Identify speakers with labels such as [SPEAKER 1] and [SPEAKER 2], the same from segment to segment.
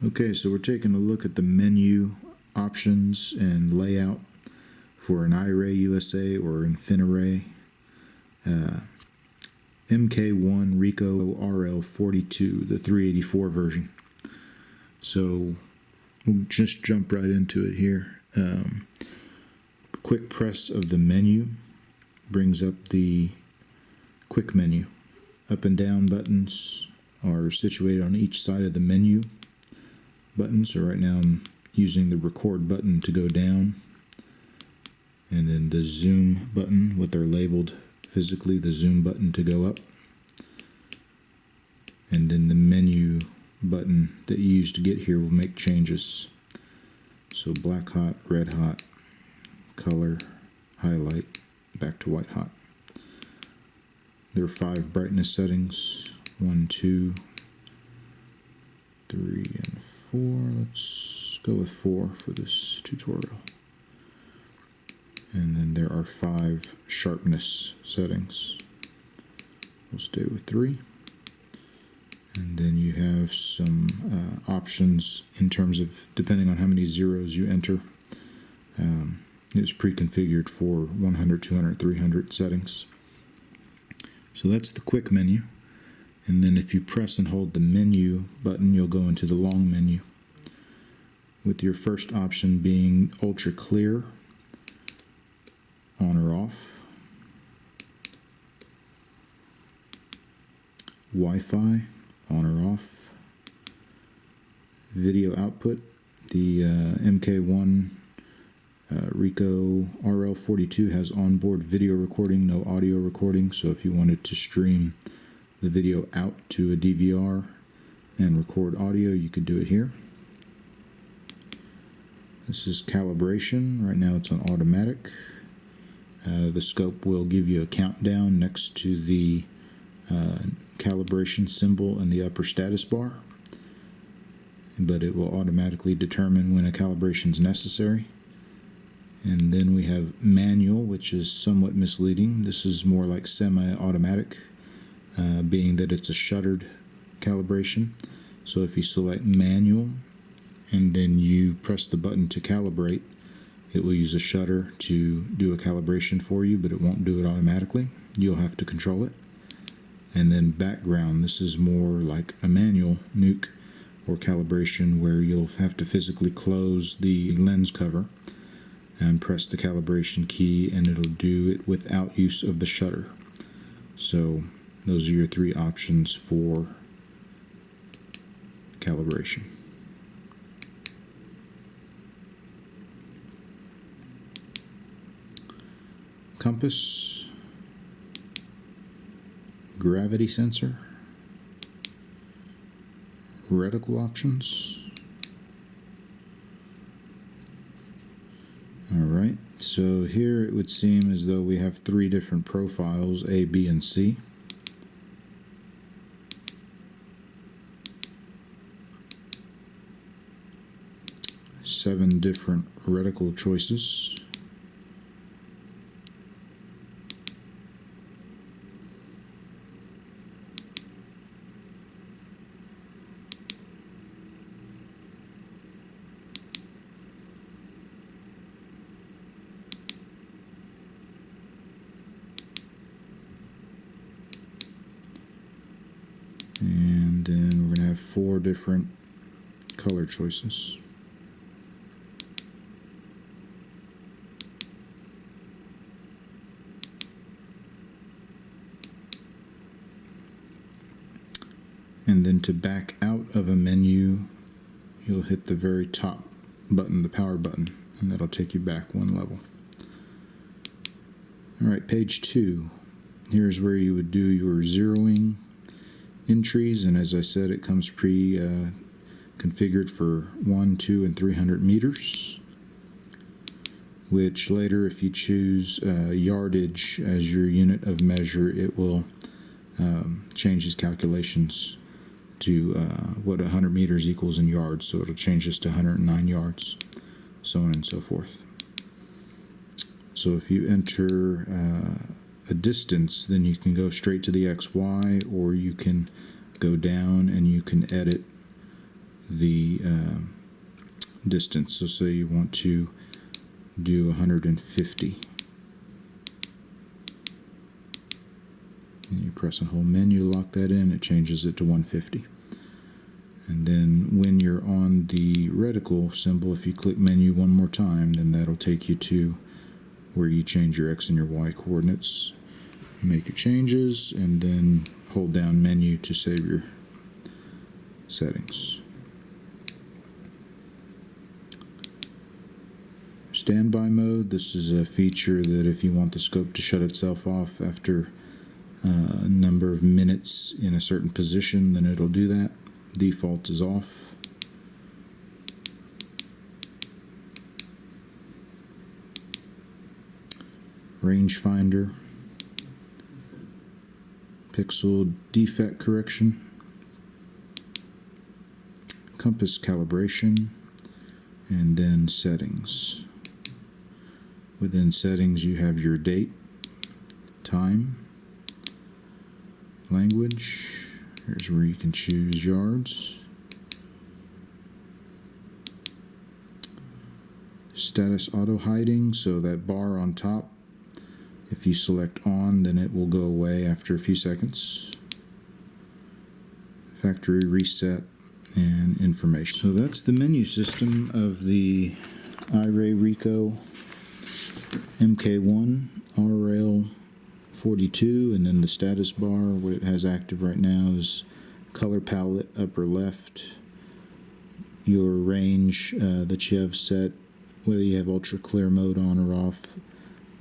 [SPEAKER 1] Okay, so we're taking a look at the menu options and layout for an IRAY USA or InfiniRay MK1 RICO RL42, the 384 version. So we'll just jump right into it here. Quick press of the menu brings up the quick menu. Up and down buttons are situated on each side of the menu button. So right now I'm using the record button to go down, and then the zoom button, what they're labeled physically, the zoom button to go up, and then the menu button that you used to get here will make changes. So black hot, red hot, color, highlight, back to white hot. There are 5 brightness settings, 1, 2, 3, and 4. Let's go with 4 for this tutorial. And then there are 5 sharpness settings. We'll stay with 3. And then you have some options in terms of depending on how many zeros you enter. It's pre-configured for 100, 200, 300 settings. So that's the quick menu. And then if you press and hold the menu button, you'll go into the long menu, with your first option being ultra clear, on or off, Wi-Fi, on or off, video output. The MK1 RICO RL42 has onboard video recording, no audio recording, so if you wanted to stream the video out to a DVR and record audio, you could do it here. This is calibration. Right now it's on automatic. The scope will give you a countdown next to the calibration symbol in the upper status bar, but it will automatically determine when a calibration is necessary. And then we have manual, which is somewhat misleading. This is more like semi-automatic, being that it's a shuttered calibration. So if you select manual and then you press the button to calibrate, it will use a shutter to do a calibration for you, but it won't do it automatically. You'll have to control it. And then background, this is more like a manual nuke or calibration, where you'll have to physically close the lens cover and press the calibration key, and it'll do it without use of the shutter. So those are your 3 options for calibration. Compass, gravity sensor, reticle options. Alright, so here it would seem as though we have 3 different profiles, A, B, and C. Seven different reticle choices. And then we're going to have 4 different color choices. And then to back out of a menu, you'll hit the very top button, the power button, and that'll take you back 1 level. Alright, page 2. Here's where you would do your zeroing entries, and as I said, it comes pre-configured for 1, 2, and 300 meters, which later, if you choose yardage as your unit of measure, it will change these calculations to what 100 meters equals in yards, so it'll change this to 109 yards, so on and so forth. So if you enter a distance, then you can go straight to the XY, or you can go down and you can edit the distance. So say you want to do 150. And you press and hold menu, lock that in, it changes it to 150. And then when you're on the reticle symbol, if you click menu one more time, then that'll take you to where you change your X and your Y coordinates. Make your changes, and then hold down menu to save your settings. Standby mode, this is a feature that if you want the scope to shut itself off after a number of minutes in a certain position, then it'll do that. Default is off. Rangefinder, pixel defect correction, compass calibration, and then settings. Within settings you have your date, time, language. Here's where you can choose yards. Status auto hiding, so that bar on top, if you select on, then it will go away after a few seconds. Factory reset and information. So that's the menu system of the IRAY RICO MK1 RL42, and then the status bar. What it has active right now is color palette upper left, your range that you have set, whether you have ultra clear mode on or off,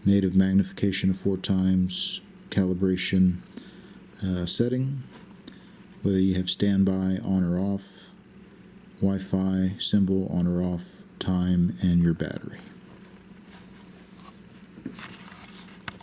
[SPEAKER 1] native magnification of 4 times, calibration setting, whether you have standby on or off, Wi-Fi symbol on or off, time, and your battery.